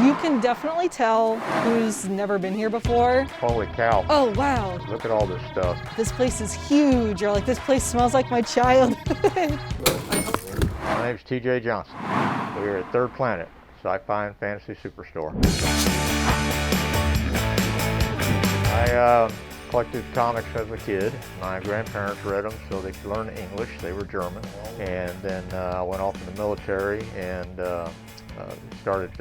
You can definitely tell who's never been here before. Holy cow. Oh, wow. Look at all this stuff. This place is huge. You're like, this place smells like my childhood. My name's TJ Johnson. We're at Third Planet Sci-fi and Fantasy Superstore. I collected comics as a kid. My grandparents read them so they could learn English. They were German. And then I went off in the military and started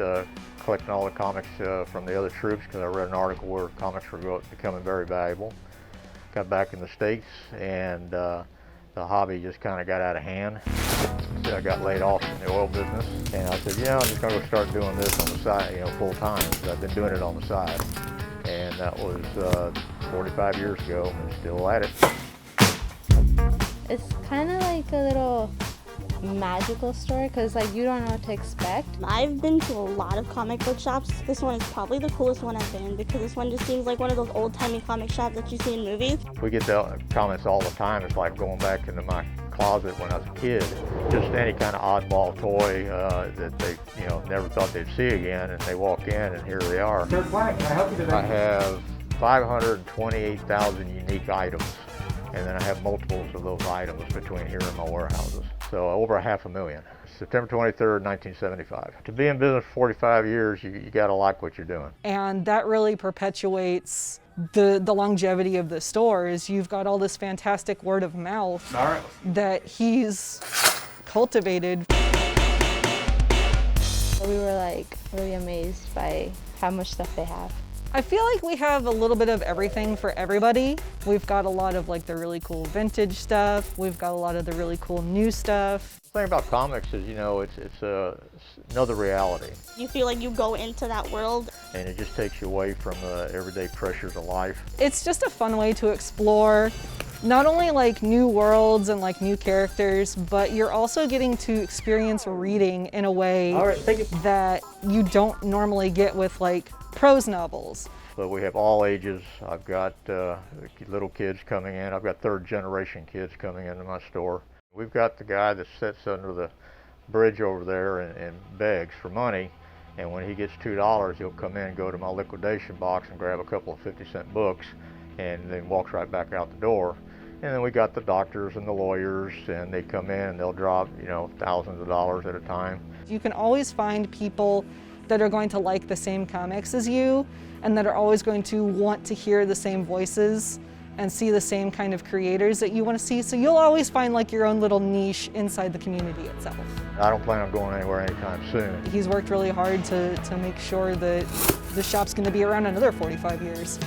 collecting all the comics from the other troops because I read an article where comics were becoming very valuable. Got back in the States and the hobby just kind of got out of hand. So I got laid off in the oil business and I said, I'm just going to start doing this on the side, full time, because I've been doing it on the side. And that was 45 years ago and still at it. It's kind of like a little magical store because you don't know what to expect. I've been to a lot of comic book shops. This one is probably the coolest one I've been because this one just seems like one of those old-timey comic shops that you see in movies. We get the comments all the time. It's like going back into my closet when I was a kid. Just any kind of oddball toy that they never thought they'd see again, and they walk in and here they are. Third Planet, can I help you today? I have 528,000 unique items, and then I have multiples of those items between here and my warehouses. So over 500,000. September 23rd, 1975. To be in business for 45 years, you gotta like what you're doing. And that really perpetuates the longevity of the store. Is you've got all this fantastic word of mouth that he's cultivated. We were really amazed by how much stuff they have. I feel like we have a little bit of everything for everybody. We've got a lot of the really cool vintage stuff. We've got a lot of the really cool new stuff. The thing about comics is, it's another reality. You feel like you go into that world. And it just takes you away from the everyday pressures of life. It's just a fun way to explore not only new worlds and new characters, but you're also getting to experience reading in a way that you don't normally get with prose novels. So we have all ages. I've got little kids coming in. I've got third generation kids coming into my store. We've got the guy that sits under the bridge over there and begs for money. And when he gets $2, he'll come in and go to my liquidation box and grab a couple of 50-cent books and then walks right back out the door. And then we got the doctors and the lawyers, and they come in and they'll drop, thousands of dollars at a time. You can always find people that are going to like the same comics as you and that are always going to want to hear the same voices and see the same kind of creators that you want to see. So you'll always find your own little niche inside the community itself. I don't plan on going anywhere anytime soon. He's worked really hard to make sure that the shop's going to be around another 45 years.